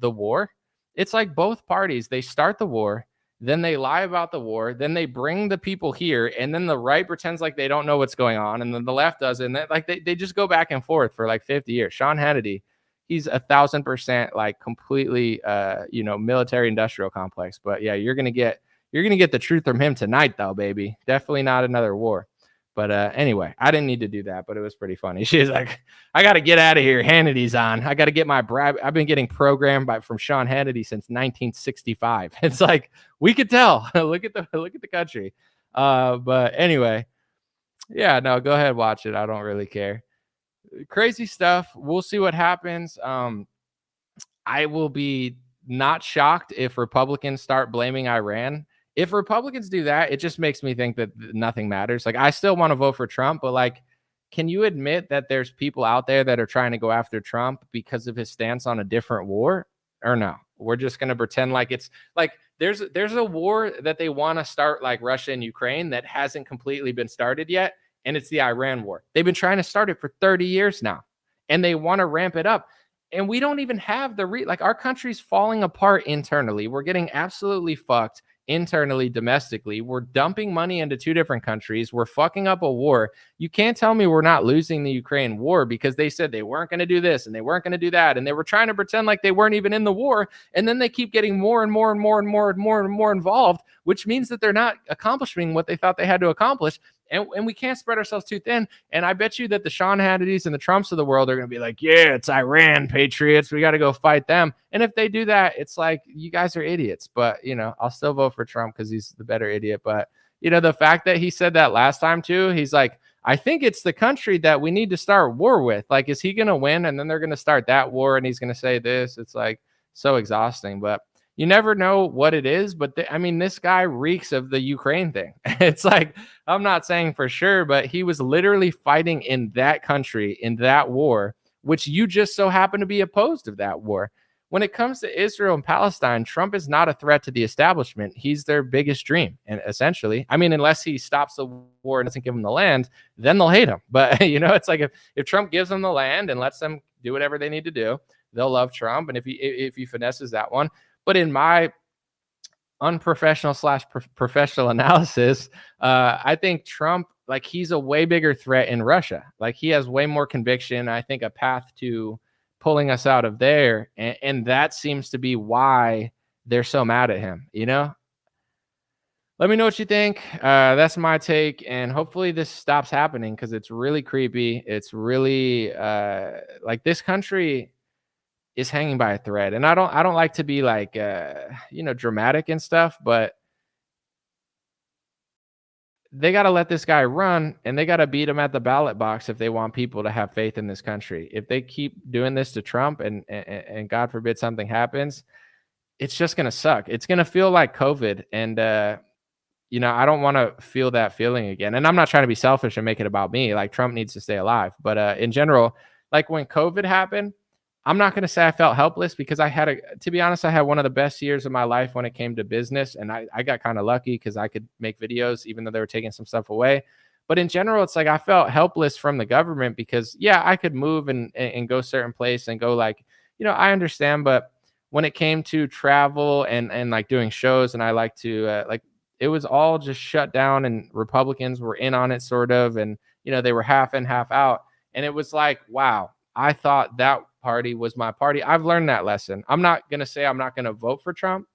war? It's like both parties, they start the war, then they lie about the war, then they bring the people here, and then the right pretends like they don't know what's going on, and then the left does, and they just go back and forth for like 50 years. Sean Hannity, he's 1,000% like completely military industrial complex. But yeah, you're gonna get the truth from him tonight, though, baby. Definitely not another war. But anyway, I didn't need to do that, but it was pretty funny. She's like, I got to get out of here. Hannity's on. I got to get my brag. I've been getting programmed from Sean Hannity since 1965. It's like, we could tell. Look at the country. But anyway, yeah, no, go ahead, watch it. I don't really care. Crazy stuff. We'll see what happens. I will be not shocked if Republicans start blaming Iran. If Republicans do that, it just makes me think that nothing matters. Like, I still want to vote for Trump, but like, can you admit that there's people out there that are trying to go after Trump because of his stance on a different war? Or no? We're just going to pretend like it's like there's a war that they want to start, like Russia and Ukraine, that hasn't completely been started yet, and it's the Iran war. They've been trying to start it for 30 years now, and they want to ramp it up. And we don't even have our country's falling apart internally. We're getting absolutely fucked internally, domestically. We're dumping money into two different countries. We're fucking up a war. You can't tell me we're not losing the Ukraine war because they said they weren't going to do this and they weren't going to do that, and they were trying to pretend like they weren't even in the war, and then they keep getting more and more and more and more and more and more involved, which means that they're not accomplishing what they thought they had to accomplish. And we can't spread ourselves too thin. And I bet you that the Sean Hannitys and the Trumps of the world are going to be like, yeah, it's Iran, patriots. We got to go fight them. And if they do that, it's like, you guys are idiots. But, I'll still vote for Trump because he's the better idiot. But, the fact that he said that last time too, he's like, I think it's the country that we need to start war with. Like, is he going to win? And then they're going to start that war and he's going to say this. It's like so exhausting. But you never know what it is, but this guy reeks of the Ukraine thing. It's like, I'm not saying for sure, but he was literally fighting in that country, in that war, which you just so happen to be opposed of that war. When it comes to Israel and Palestine, Trump is not a threat to the establishment. He's their biggest dream. And essentially, unless he stops the war and doesn't give them the land, then they'll hate him. But, it's like if Trump gives them the land and lets them do whatever they need to do, they'll love Trump. And if he finesses that one. But in my unprofessional / professional analysis, I think Trump, like, he's a way bigger threat in Russia. Like, he has way more conviction. I think a path to pulling us out of there. And that seems to be why they're so mad at him, Let me know what you think. That's my take. And hopefully this stops happening because it's really creepy. It's really like this country is hanging by a thread. And I don't like to be like, dramatic and stuff, but they got to let this guy run and they got to beat him at the ballot box if they want people to have faith in this country. If they keep doing this to Trump and God forbid something happens, it's just going to suck. It's going to feel like COVID. And, I don't want to feel that feeling again. And I'm not trying to be selfish and make it about me. Like, Trump needs to stay alive. But in general, like when COVID happened, I'm not going to say I felt helpless because to be honest, I had one of the best years of my life when it came to business. And I got kind of lucky because I could make videos, even though they were taking some stuff away. But in general, it's like I felt helpless from the government because, yeah, I could move and go certain place and go like, I understand. But when it came to travel and like doing shows, and I like to it was all just shut down, and Republicans were in on it sort of. And, they were half in, half out. And it was like, wow, I thought that party was my party. I've learned that lesson. I'm not going to say I'm not going to vote for Trump,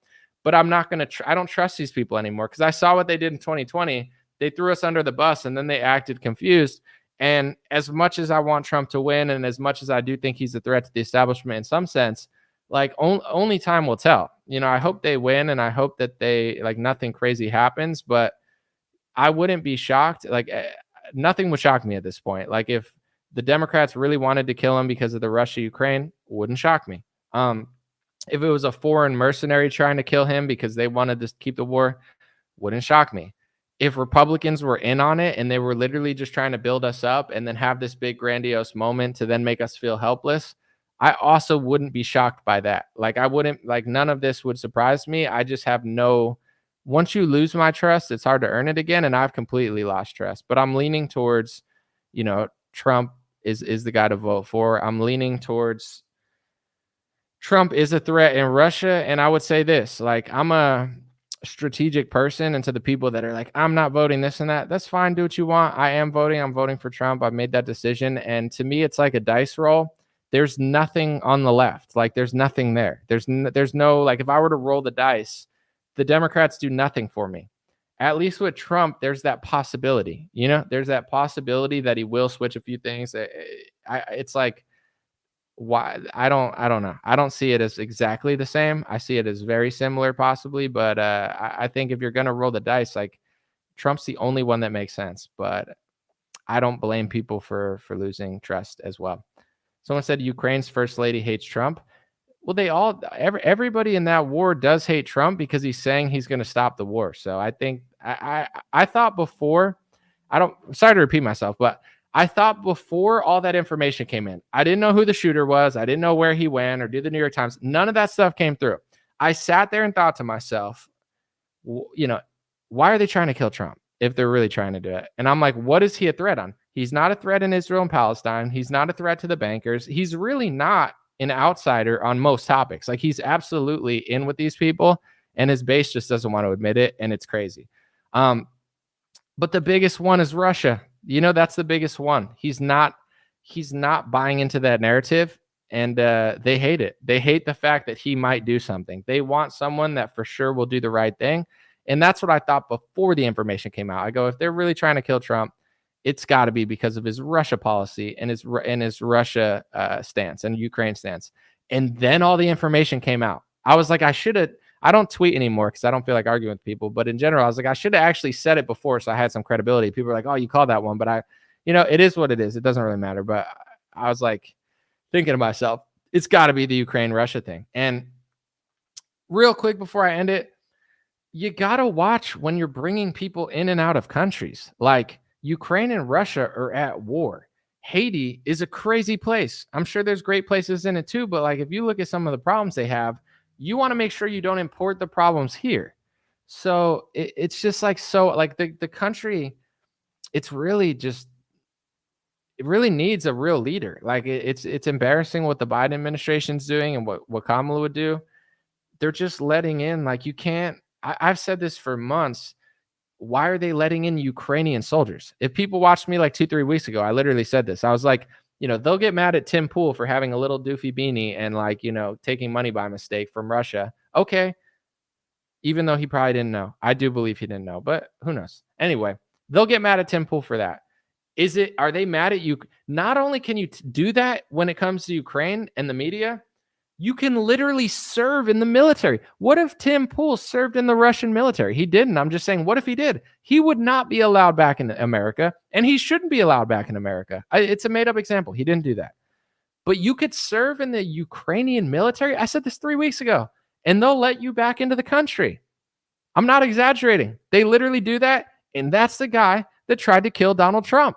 but I'm not going to, I don't trust these people anymore because I saw what they did in 2020. They threw us under the bus and then they acted confused. And as much as I want Trump to win, and as much as I do think he's a threat to the establishment in some sense, like only time will tell. I hope they win and I hope that they like nothing crazy happens, but I wouldn't be shocked. Like nothing would shock me at this point. Like if the Democrats really wanted to kill him because of the Russia-Ukraine, wouldn't shock me. If it was a foreign mercenary trying to kill him because they wanted to keep the war, wouldn't shock me. If Republicans were in on it and they were literally just trying to build us up and then have this big grandiose moment to then make us feel helpless, I also wouldn't be shocked by that. Like I wouldn't, like none of this would surprise me. I just have once you lose my trust, it's hard to earn it again. And I've completely lost trust, but I'm leaning towards, Trump is the guy to vote for. I'm leaning towards Trump is a threat in Russia. And I would say this, like I'm a strategic person, and to the people that are like, I'm not voting this and that, that's fine. Do what you want. I am voting. I'm voting for Trump. I've made that decision. And to me, it's like a dice roll. There's nothing on the left. Like there's nothing there. There's no, like if I were to roll the dice, the Democrats do nothing for me. At least with Trump, there's that possibility, there's that possibility that he will switch a few things. It's like, why? I don't know. I don't see it as exactly the same. I see it as very similar possibly, but I think if you're going to roll the dice, like Trump's the only one that makes sense, but I don't blame people for losing trust as well. Someone said Ukraine's first lady hates Trump. Well, everybody in that war does hate Trump because he's saying he's going to stop the war. So I think I thought before, I'm sorry to repeat myself, but I thought before all that information came in, I didn't know who the shooter was. I didn't know where he went or did the New York Times. None of that stuff came through. I sat there and thought to myself, why are they trying to kill Trump if they're really trying to do it? And I'm like, what is he a threat on? He's not a threat in Israel and Palestine. He's not a threat to the bankers. He's really not an outsider on most topics. Like he's absolutely in with these people and his base just doesn't want to admit it. And it's crazy. But the biggest one is Russia. That's the biggest one. He's not buying into that narrative, and they hate it. They hate the fact that he might do something. They want someone that for sure will do the right thing. And that's what I thought before the information came out. I go, if they're really trying to kill Trump, it's got to be because of his Russia policy and his Russia stance and Ukraine stance. And then all the information came out. I was like, I don't tweet anymore because I don't feel like arguing with people. But in general, I was like, I should have actually said it before so I had some credibility. People are like, oh, you called that one. But it is what it is. It doesn't really matter. But I was like thinking to myself, it's got to be the Ukraine-Russia thing. And real quick before I end it, you got to watch when you're bringing people in and out of countries. Like Ukraine and Russia are at war. Haiti is a crazy place. I'm sure there's great places in it too. But like if you look at some of the problems they have, you want to make sure you don't import the problems here. So it's just like, the country, it really needs a real leader. Like it's embarrassing what the Biden administration's doing and what Kamala would do. They're just letting in, like you can't, I've said this for months. Why are they letting in Ukrainian soldiers? If people watched me like 2-3 weeks ago, I literally said this. I was like, they'll get mad at Tim Pool for having a little doofy beanie and like, taking money by mistake from Russia. Okay. Even though he probably didn't know. I do believe he didn't know, but who knows? Anyway, they'll get mad at Tim Pool for that. Are they mad at you? Not only can you do that when it comes to Ukraine and the media, you can literally serve in the military. What if Tim Pool served in the Russian military? He didn't. I'm just saying, what if he did? He would not be allowed back in America, and he shouldn't be allowed back in America. It's a made-up example. He didn't do that. But you could serve in the Ukrainian military. I said this 3 weeks ago, and they'll let you back into the country. I'm not exaggerating. They literally do that, and that's the guy that tried to kill Donald Trump.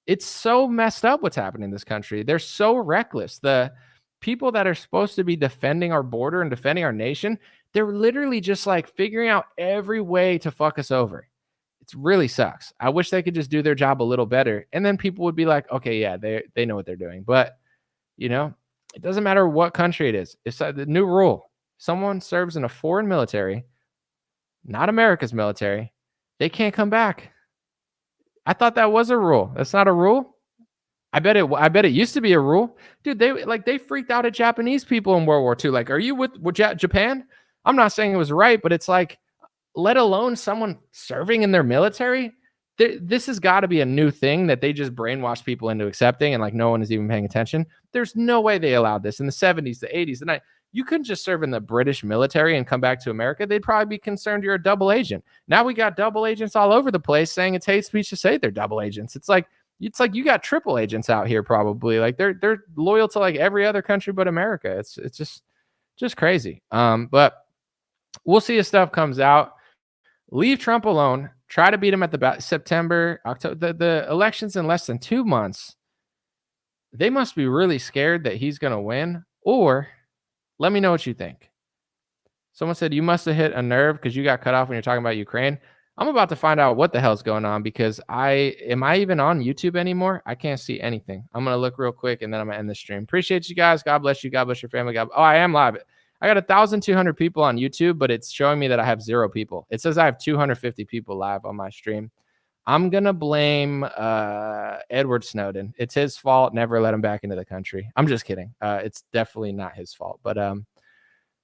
It's so messed up what's happening in this country. They're so reckless. The people that are supposed to be defending our border and defending our nation, they're literally just like figuring out every way to fuck us over. It really sucks. I wish they could just do their job a little better. And then people would be like, okay, yeah, they know what they're doing. But, it doesn't matter what country it is. It's the new rule. Someone serves in a foreign military, not America's military, they can't come back. I thought that was a rule. That's not a rule. I bet it used to be a rule. Dude, they freaked out at Japanese people in World War II. Like, are you with Japan? I'm not saying it was right, but it's like, let alone someone serving in their military. This has got to be a new thing that they just brainwash people into accepting, and like no one is even paying attention. There's no way they allowed this in the 70s, the 80s, the 90s. You couldn't just serve in the British military and come back to America. They'd probably be concerned you're a double agent. Now we got double agents all over the place saying it's hate speech to say they're double agents. It's like you got triple agents out here probably. Like they're loyal to like every other country but America. It's just crazy. But we'll see if stuff comes out. Leave Trump alone. Try to beat him at the September, October. The election's in less than 2 months. They must be really scared that he's going to win. Or let me know what you think. Someone said you must have hit a nerve because you got cut off when you're talking about Ukraine. I'm about to find out what the hell's going on because am I even on YouTube anymore? I can't see anything. I'm going to look real quick and then I'm going to end the stream. Appreciate you guys. God bless you. God bless your family. Oh, I am live. I got 1,200 people on YouTube, but it's showing me that I have 0 people. It says I have 250 people live on my stream. I'm going to blame Edward Snowden. It's his fault. Never let him back into the country. I'm just kidding. It's definitely not his fault. But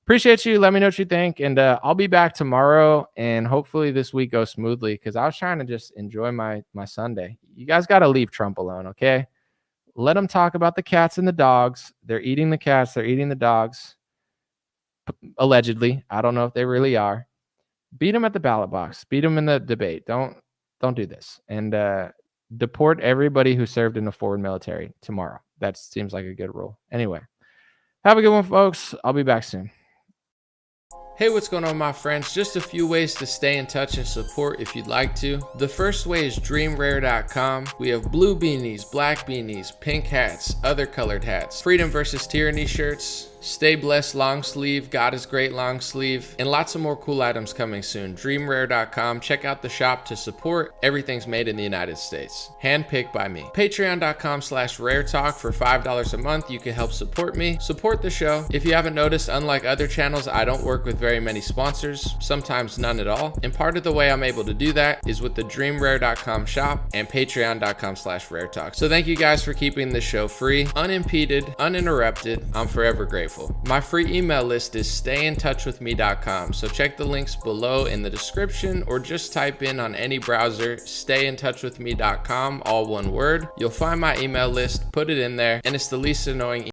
appreciate you. Let me know what you think. And I'll be back tomorrow. And hopefully this week goes smoothly because I was trying to just enjoy my Sunday. You guys got to leave Trump alone, okay? Let them talk about the cats and the dogs. They're eating the cats. They're eating the dogs. Allegedly. I don't know if they really are. Beat them at the ballot box. Beat them in the debate. Don't do this. And deport everybody who served in the foreign military tomorrow. That seems like a good rule. Anyway, have a good one, folks. I'll be back soon. Hey, what's going on, my friends? Just a few ways to stay in touch and support if you'd like to. The first way is dreamrare.com. We have blue beanies, black beanies, pink hats, other colored hats, freedom versus tyranny shirts, stay blessed long sleeve, God is great long sleeve, and lots of more cool items coming soon. Dreamrare.com. Check out the shop to support. Everything's made in the United States. Handpicked by me. Patreon.com/raretalk for $5 a month. You can help support me, support the show. If you haven't noticed, unlike other channels, I don't work with very many sponsors, sometimes none at all. And part of the way I'm able to do that is with the dreamrare.com shop and patreon.com/raretalk. So thank you guys for keeping this show free, unimpeded, uninterrupted. I'm forever grateful. My free email list is stayintouchwithme.com. So check the links below in the description or just type in on any browser, stayintouchwithme.com, all one word. You'll find my email list, put it in there, and it's the least annoying